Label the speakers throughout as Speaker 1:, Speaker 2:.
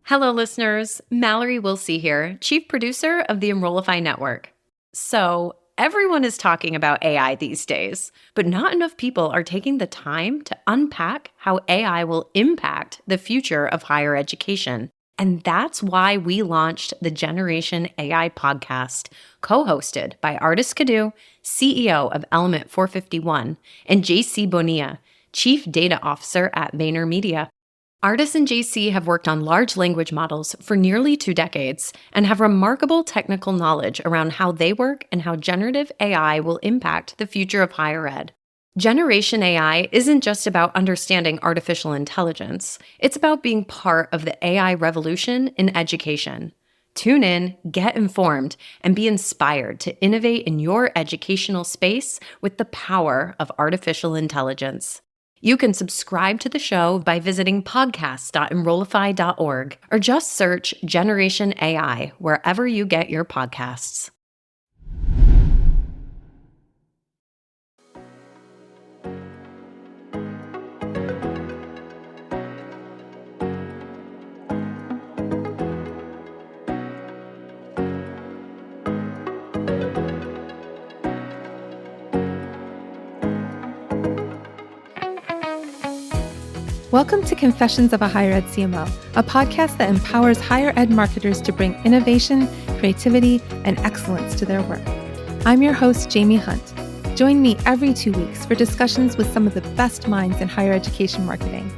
Speaker 1: Hello, listeners. Mallory Wilsey here, Chief Producer of the Enrollify Network. So, everyone is talking about AI these days, but not enough people are taking the time to unpack how AI will impact the future of higher education. And that's why we launched the Generation AI podcast, co-hosted by Artis Cadu, CEO of Element 451, and JC Bonilla, Chief Data Officer at VaynerMedia. Artis and JC have worked on large language models for nearly 2 decades and have remarkable technical knowledge around how they work and how generative AI will impact the future of higher ed. Generation AI isn't just about understanding artificial intelligence, it's about being part of the AI revolution in education. Tune in, get informed, and be inspired to innovate in your educational space with the power of artificial intelligence. You can subscribe to the show by visiting podcast.enrollify.org or just search Generation AI wherever you get your podcasts.
Speaker 2: Welcome to Confessions of a Higher Ed CMO, a podcast that empowers higher ed marketers to bring innovation, creativity, and excellence to their work. I'm your host, Jaime Hunt. Join me every 2 weeks for discussions with some of the best minds in higher education marketing.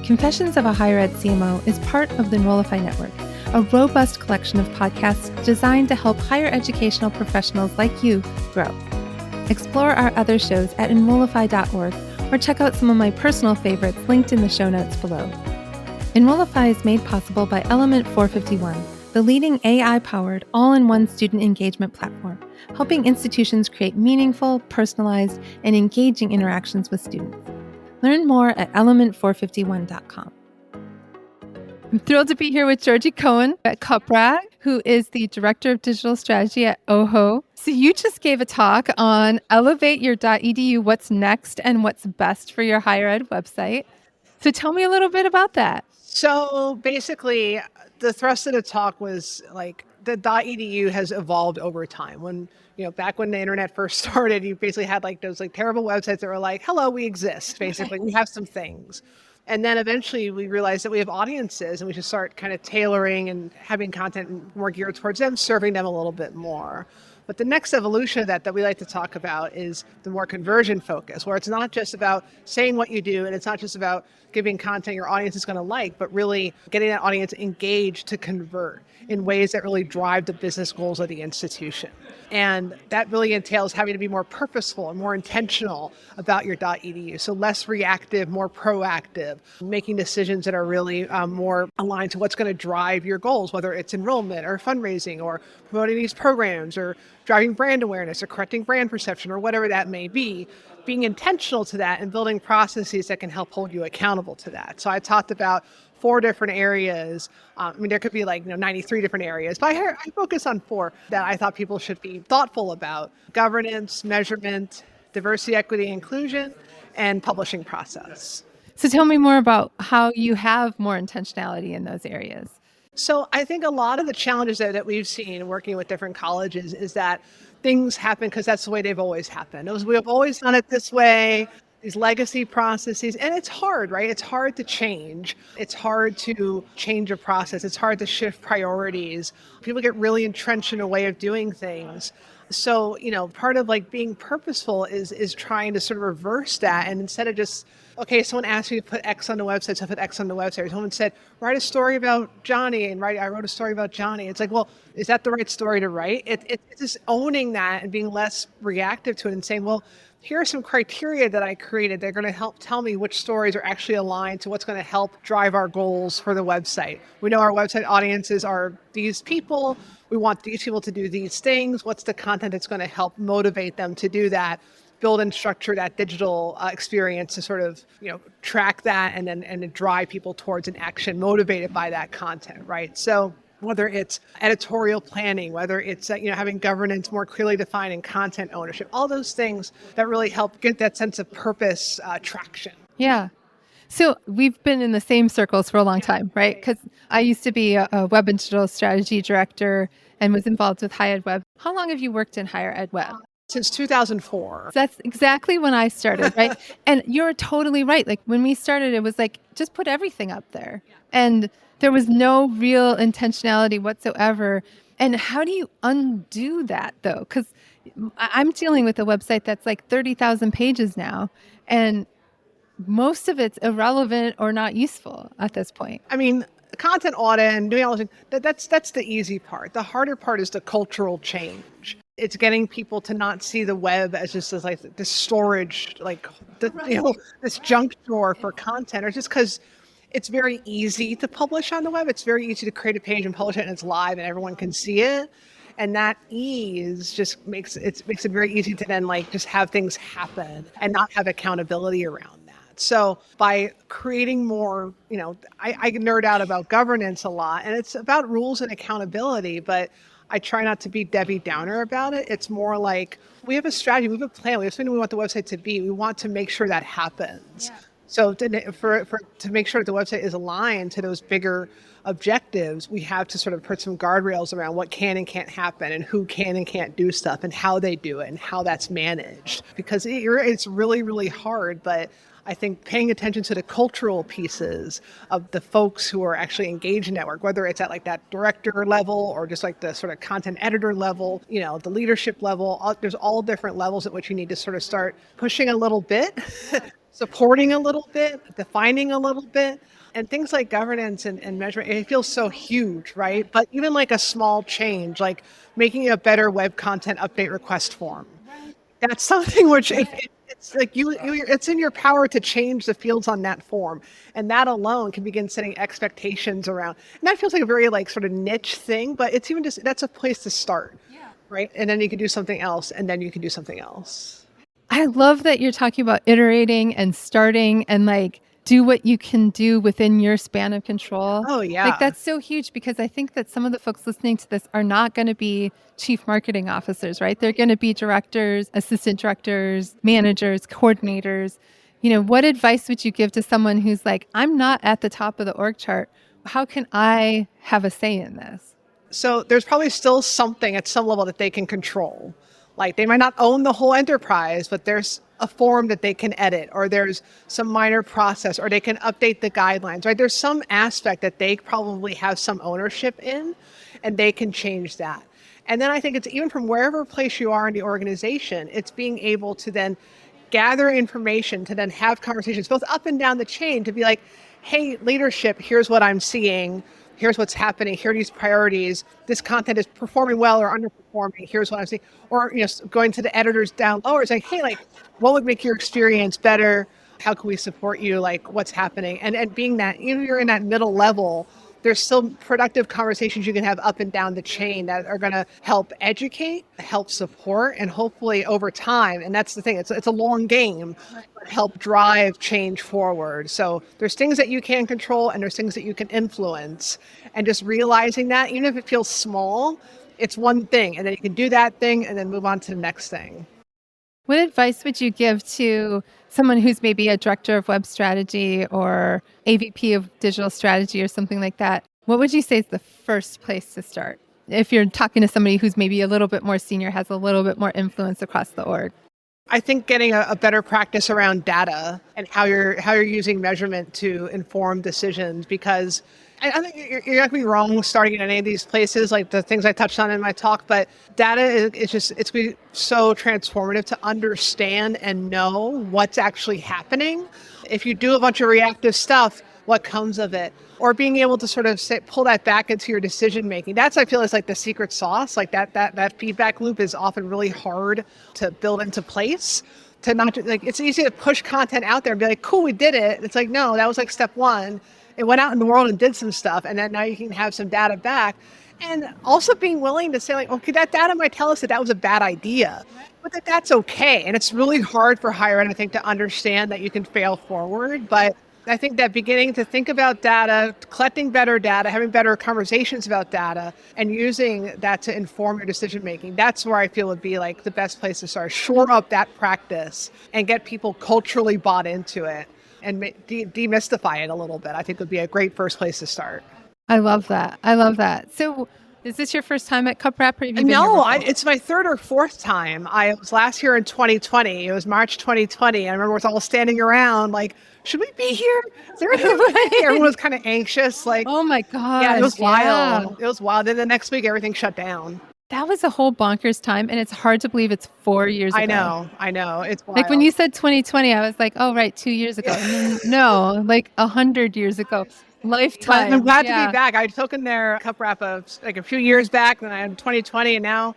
Speaker 2: Confessions of a Higher Ed CMO is part of the Enrollify Network, a robust collection of podcasts designed to help higher educational professionals like you grow. Explore our other shows at enrollify.org or check out some of my personal favorites linked in the show notes below. Enrollify is made possible by Element 451, the leading AI-powered all-in-one student engagement platform, helping institutions create meaningful, personalized, and engaging interactions with students. Learn more at element451.com. I'm thrilled to be here with Georgy Cohen at CUPRAP, who is the Director of Digital Strategy at OHO. So you just gave a talk on Elevate Your .edu, what's next and what's best for your higher ed website. So tell me a little bit about that.
Speaker 3: So basically, the thrust of the talk was like the .edu has evolved over time. When, back when the internet first started, you basically had like those like terrible websites that were like, hello, we exist, basically. We have some things. And then eventually we realized that we have audiences and we should start kind of tailoring and having content more geared towards them, serving them a little bit more. But the next evolution of that we like to talk about is the more conversion focus, where it's not just about saying what you do, and it's not just about giving content your audience is going to like, but really getting that audience engaged to convert in ways that really drive the business goals of the institution. And that really entails having to be more purposeful and more intentional about your .edu. So less reactive, more proactive, making decisions that are really more aligned to what's going to drive your goals, whether it's enrollment or fundraising or promoting these programs or driving brand awareness or correcting brand perception or whatever that may be. Being intentional to that and building processes that can help hold you accountable to that. So I talked about 4 different areas. There could be 93 different areas, but I focus on 4 that I thought people should be thoughtful about: governance, measurement, diversity, equity, inclusion, and publishing process.
Speaker 2: So tell me more about how you have more intentionality in those areas.
Speaker 3: So I think a lot of the challenges that we've seen working with different colleges is that things happen because that's the way they've always happened. We have always done it this way, these legacy processes, and it's hard, right? It's hard to change. It's hard to change a process. It's hard to shift priorities. People get really entrenched in a way of doing things. So, part of being purposeful is trying to sort of reverse that. And instead of just, okay, someone asked me to put X on the website, so I put X on the website. Someone said, write a story about Johnny, and I wrote a story about Johnny. It's like, well, is that the right story to write? It's just owning that and being less reactive to it and saying, well, here are some criteria that I created. They're going to help tell me which stories are actually aligned to what's going to help drive our goals for the website. We know our website audiences are these people. We want these people to do these things. What's the content that's going to help motivate them to do that? Build and structure that digital experience to sort of, track that and then drive people towards an action motivated by that content, right? So whether it's editorial planning, whether it's having governance more clearly defined and content ownership, all those things that really help get that sense of purpose traction.
Speaker 2: Yeah. So we've been in the same circles for a long time, right? Because I used to be a web and digital strategy director and was involved with higher ed web. How long have you worked in higher ed web?
Speaker 3: Since 2004.
Speaker 2: So that's exactly when I started, right? And you're totally right. Like when we started, it was like, just put everything up there. And there was no real intentionality whatsoever. And how do you undo that though? Because I'm dealing with a website that's like 30,000 pages now. And most of it's irrelevant or not useful at this point.
Speaker 3: I mean, content audit and doing all this, that's the easy part. The harder part is the cultural change. It's getting people to not see the web as just as like this storage, like this junk drawer for content, or just because it's very easy to publish on the web. It's very easy to create a page and publish it, and it's live, and everyone can see it. And that ease just makes it very easy to then like just have things happen and not have accountability around that. So by creating more, I nerd out about governance a lot, and it's about rules and accountability, but I try not to be Debbie Downer about it. It's more like we have a strategy, we have a plan, we have something we want the website to be. We want to make sure that happens. Yeah. So to make sure that the website is aligned to those bigger objectives, we have to sort of put some guardrails around what can and can't happen and who can and can't do stuff and how they do it and how that's managed. Because it's really, really hard, but I think paying attention to the cultural pieces of the folks who are actually engaged in network, whether it's at like that director level or just like the sort of content editor level, the leadership level, there's all different levels at which you need to sort of start pushing a little bit, supporting a little bit, defining a little bit. And things like governance and measurement, it feels so huge, right? But even like a small change, like making a better web content update request form, that's something which it's like it's in your power to change the fields on that form. And that alone can begin setting expectations around. And that feels like a very like sort of niche thing, but it's even just, that's a place to start, right? And then you can do something else, and then you can do something else.
Speaker 2: I love that you're talking about iterating and starting and like do what you can do within your span of control.
Speaker 3: Oh, yeah.
Speaker 2: Like that's so huge because I think that some of the folks listening to this are not going to be chief marketing officers, right? They're going to be directors, assistant directors, managers, coordinators. What advice would you give to someone who's like, I'm not at the top of the org chart. How can I have a say in this?
Speaker 3: So there's probably still something at some level that they can control. Like they might not own the whole enterprise, but there's a form that they can edit, or there's some minor process, or they can update the guidelines, right? There's some aspect that they probably have some ownership in, and they can change that. And then I think it's even from wherever place you are in the organization, it's being able to then gather information, to then have conversations both up and down the chain to be like, hey, leadership, here's what I'm seeing. Here's what's happening. Here are these priorities. This content is performing well or underperforming. Here's what I'm seeing. Or going to the editors down lower, saying, hey, like, what would make your experience better? How can we support you? Like, what's happening? And being that, you're in that middle level, there's still productive conversations you can have up and down the chain that are going to help educate, help support, and hopefully over time, and that's the thing, it's a long game, but help drive change forward. So there's things that you can control and there's things that you can influence. And just realizing that, even if it feels small, it's one thing, and then you can do that thing and then move on to the next thing.
Speaker 2: What advice would you give to someone who's maybe a director of web strategy or AVP of digital strategy or something like that? What would you say is the first place to start? If you're talking to somebody who's maybe a little bit more senior, has a little bit more influence across the org.
Speaker 3: I think getting a better practice around data and how you're using measurement to inform decisions, because I think you're not going to be wrong starting in any of these places, like the things I touched on in my talk, but data it's going to be so transformative to understand and know what's actually happening. If you do a bunch of reactive stuff, what comes of it? Or being able to sort of pull that back into your decision making. That's, I feel, is like the secret sauce. Like that feedback loop is often really hard to build into place. To not like, it's easy to push content out there and be like, cool, we did it. It's like, no, that was like step one. It went out in the world and did some stuff, and then now you can have some data back. And also being willing to say like, okay, that data might tell us that was a bad idea, but that's okay. And it's really hard for higher ed, I think, to understand that you can fail forward. But I think that beginning to think about data, collecting better data, having better conversations about data, and using that to inform your decision making, that's where I feel would be like the best place to start. Shore up that practice and get people culturally bought into it. and demystify it a little bit, I think would be a great first place to start.
Speaker 2: I love that. I love that. So is this your first time at CUPRAP, or have you been here
Speaker 3: No,
Speaker 2: before?
Speaker 3: it's my third or fourth time. I was last here in 2020. It was March 2020. I remember we were all standing around like, should we be here? Is there anything right? Everyone was kind of anxious. Like,
Speaker 2: Oh my gosh.
Speaker 3: yeah, it was wild.
Speaker 2: Yeah.
Speaker 3: It was wild. Then the next week, everything shut down.
Speaker 2: That was a whole bonkers time, and it's hard to believe it's 4 years ago.
Speaker 3: I know. It's wild.
Speaker 2: Like when you said 2020, I was like, oh, right, 2 years ago. And then, no, like 100 years ago. Lifetime.
Speaker 3: But I'm glad to be back. I took in their CUPRAP like a few years back, then I had 2020, and now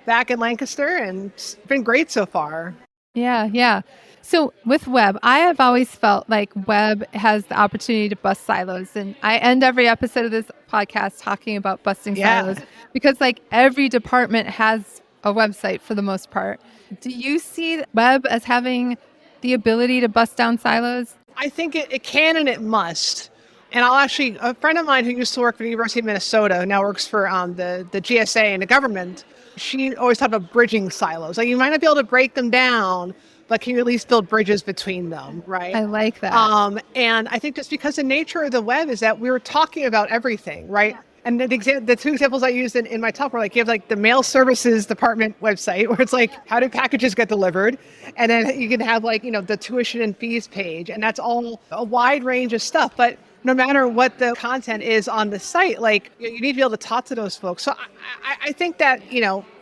Speaker 3: back in Lancaster, and it's been great so far.
Speaker 2: Yeah. So with web, I have always felt like web has the opportunity to bust silos. And I end every episode of this podcast talking about busting silos because like every department has a website for the most part. Do you see web as having the ability to bust down silos?
Speaker 3: I think it can and it must. And a friend of mine who used to work for the University of Minnesota, now works for the GSA and the government, she always talked about bridging silos. Like you might not be able to break them down, but can you at least build bridges between them, right?
Speaker 2: I like that.
Speaker 3: And I think just because the nature of the web is that we were talking about everything, right? And the two examples I used in my talk were like, you have like the mail services department website where it's like, how do packages get delivered? And then you can have like, the tuition and fees page. And that's all a wide range of stuff. But no matter what the content is on the site, like you need to be able to talk to those folks. So I think that,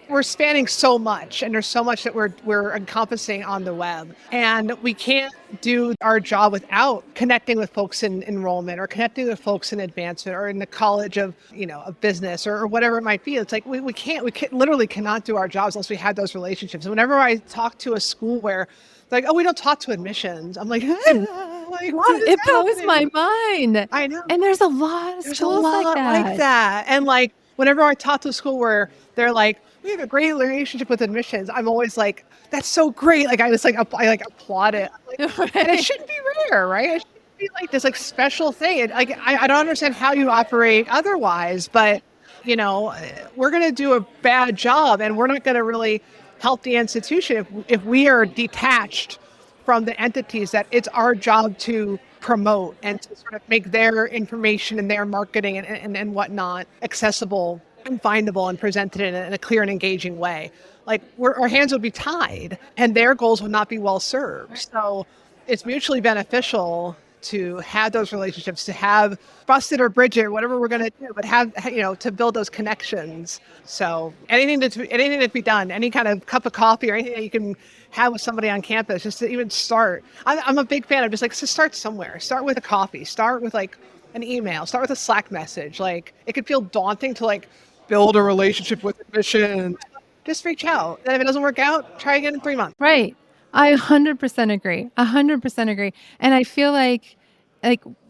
Speaker 3: we're spanning so much, and there's so much that we're encompassing on the web, and we can't do our job without connecting with folks in enrollment or connecting with folks in advancement or in the college of of business or whatever it might be. It's like we literally cannot do our jobs unless we have those relationships. And whenever I talk to a school where like, oh, we don't talk to admissions, I'm like,
Speaker 2: it blows my mind.
Speaker 3: I know.
Speaker 2: And there's a lot of schools like that.
Speaker 3: And like, whenever I talk to a school where they're like, we have a great relationship with admissions, I'm always like, that's so great. Like I just like I applaud it. Like, and it shouldn't be rare, right? It shouldn't be like this like special thing. And like I don't understand how you operate otherwise, but we're gonna do a bad job, and we're not gonna really help the institution if we are detached from the entities that it's our job to promote and to sort of make their information and their marketing and whatnot accessible and findable and presented in a clear and engaging way. Like our hands would be tied and their goals would not be well served. So it's mutually beneficial to have those relationships, to have busted or bridge it, whatever we're going to do, but have, to build those connections. So anything that be done, any kind of cup of coffee or anything that you can have with somebody on campus, just to even start. I'm a big fan of just like, to start somewhere. Start with a coffee, start with like an email, start with a Slack message. Like it could feel daunting to like build a relationship with admissions. Just reach out. And if it doesn't work out, try again in 3 months.
Speaker 2: Right. I 100% agree. 100% agree. And I feel like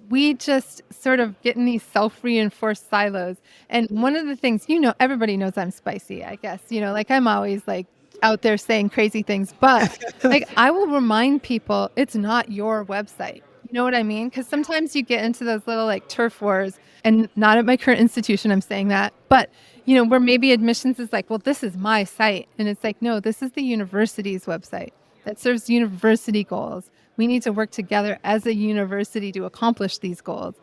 Speaker 2: we just sort of get in these self-reinforced silos. And one of the things, everybody knows I'm spicy, I guess, like I'm always like out there saying crazy things, but like I will remind people it's not your website. You know what I mean? Because sometimes you get into those little like turf wars, and not at my current institution, I'm saying that, but where maybe admissions is like, well, this is my site. And it's like, no, this is the university's website that serves university goals. We need to work together as a university to accomplish these goals.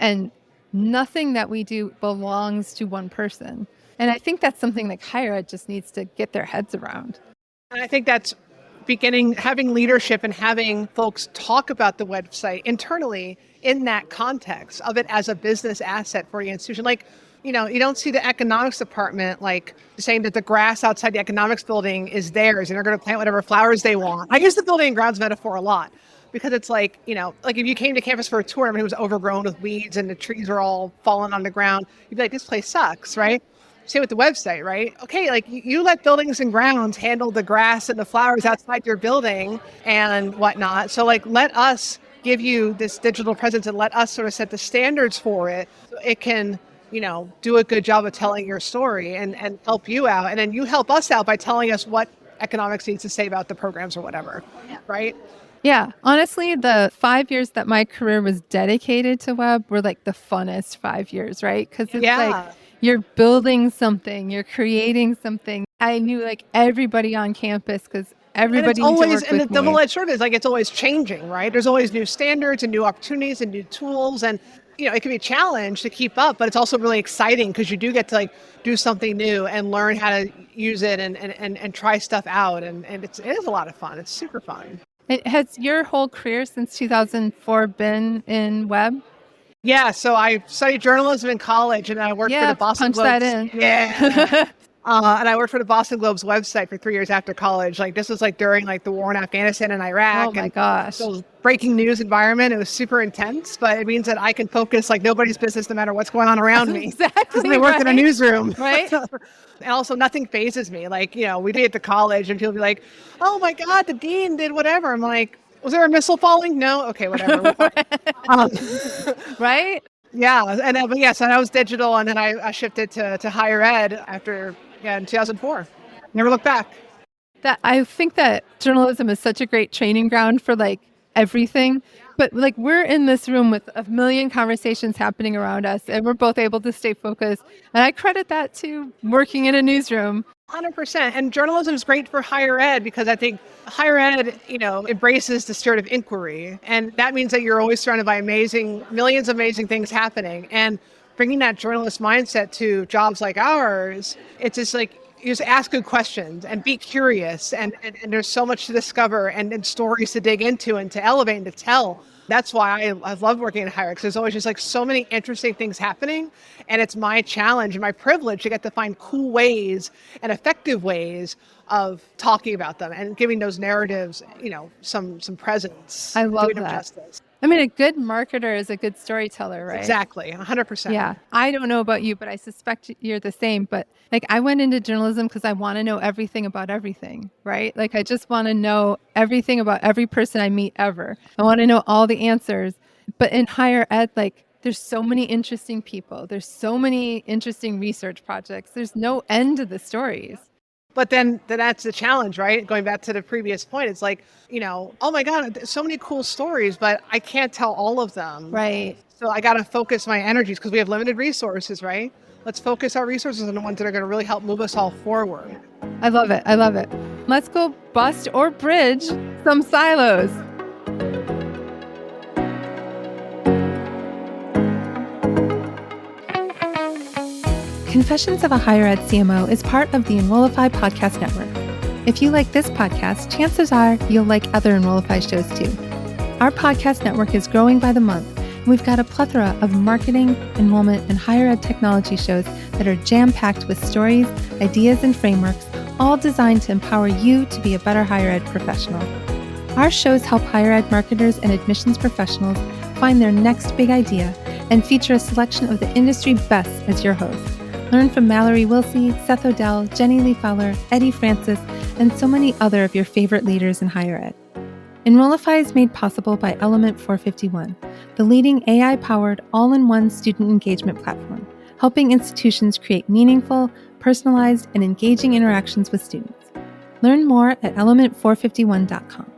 Speaker 2: And nothing that we do belongs to one person. And I think that's something like higher ed just needs to get their heads around.
Speaker 3: And I think that's having leadership and having folks talk about the website internally in that context of it as a business asset for the institution. Like, you don't see the economics department like saying that the grass outside the economics building is theirs and they're going to plant whatever flowers they want. I use the building and grounds metaphor a lot because it's like, like if you came to campus for a tour and it was overgrown with weeds and the trees were all falling on the ground, you'd be like, this place sucks, right? Same with the website, right? Okay, like you let buildings and grounds handle the grass and the flowers outside your building and whatnot. So like, let us give you this digital presence and let us sort of set the standards for it so it can do a good job of telling your story and help you out. And then you help us out by telling us what economics needs to say about the programs or whatever, right?
Speaker 2: Yeah. Honestly, the 5 years that my career was dedicated to web were like the funnest 5 years, right? Because it's like you're building something, you're creating something. I knew like everybody on campus because everybody
Speaker 3: and it's
Speaker 2: needs to
Speaker 3: always,
Speaker 2: work
Speaker 3: and the
Speaker 2: with me.
Speaker 3: double-edged sword is like it's always changing, right? There's always new standards and new opportunities and new tools, and it can be a challenge to keep up, but it's also really exciting because you do get to like do something new and learn how to use it and try stuff out, and it is a lot of fun. It's super fun.
Speaker 2: Has your whole career since 2004 been in web?
Speaker 3: Yeah, so I studied journalism in college, and I worked for the
Speaker 2: Yeah,
Speaker 3: Boston
Speaker 2: punch that
Speaker 3: Globe's.
Speaker 2: in.
Speaker 3: Yeah. And I worked for the Boston Globe's website for 3 years after college. Like this was like during like the war in Afghanistan and Iraq.
Speaker 2: Oh my
Speaker 3: and
Speaker 2: gosh.
Speaker 3: So breaking news environment. It was super intense, but it means that I can focus like nobody's business no matter what's going on around me.
Speaker 2: Exactly.
Speaker 3: Because I work in a newsroom.
Speaker 2: Right.
Speaker 3: And also nothing phases me. Like, we'd be at the college and people be like, oh my God, the dean did whatever. I'm like, was there a missile falling? No? Okay, whatever.
Speaker 2: Right?
Speaker 3: Yeah, and but yes, and I was digital, and then I shifted to higher ed after in 2004. Never looked back.
Speaker 2: That I think that journalism is such a great training ground for like everything. But like we're in this room with a million conversations happening around us, and we're both able to stay focused. And I credit that to working in a newsroom.
Speaker 3: 100%. And journalism is great for higher ed because I think higher ed, embraces the spirit of inquiry. And that means that you're always surrounded by millions of amazing things happening. And bringing that journalist mindset to jobs like ours, it's just like, you just ask good questions and be curious. And there's so much to discover and stories to dig into and to elevate and to tell. That's why I love working in higher ed, because there's always just like so many interesting things happening. And it's my challenge and my privilege to get to find cool ways and effective ways of talking about them and giving those narratives, some presence.
Speaker 2: I love
Speaker 3: doing them
Speaker 2: that.
Speaker 3: justice.
Speaker 2: I mean, a good marketer is a good storyteller, right?
Speaker 3: Exactly, 100%.
Speaker 2: Yeah. I don't know about you, but I suspect you're the same. But like I went into journalism because I want to know everything about everything, right? Like I just want to know everything about every person I meet ever. I want to know all the answers. But in higher ed, like there's so many interesting people. There's so many interesting research projects. There's no end to the stories.
Speaker 3: But then that's the challenge, right? Going back to the previous point, it's like, oh my God, there's so many cool stories, but I can't tell all of them.
Speaker 2: Right.
Speaker 3: So I got to focus my energies because we have limited resources, right? Let's focus our resources on the ones that are going to really help move us all forward.
Speaker 2: I love it. I love it. Let's go bust or bridge some silos. Confessions of a Higher Ed CMO is part of the Enrollify podcast network. If you like this podcast, chances are you'll like other Enrollify shows too. Our podcast network is growing by the month, and we've got a plethora of marketing, enrollment, and higher ed technology shows that are jam-packed with stories, ideas, and frameworks, all designed to empower you to be a better higher ed professional. Our shows help higher ed marketers and admissions professionals find their next big idea and feature a selection of the industry best as your host. Learn from Mallory Wilsey, Seth Odell, Jenny Lee Fowler, Eddie Francis, and so many other of your favorite leaders in higher ed. Enrollify is made possible by Element 451, the leading AI-powered all-in-one student engagement platform, helping institutions create meaningful, personalized, and engaging interactions with students. Learn more at element451.com.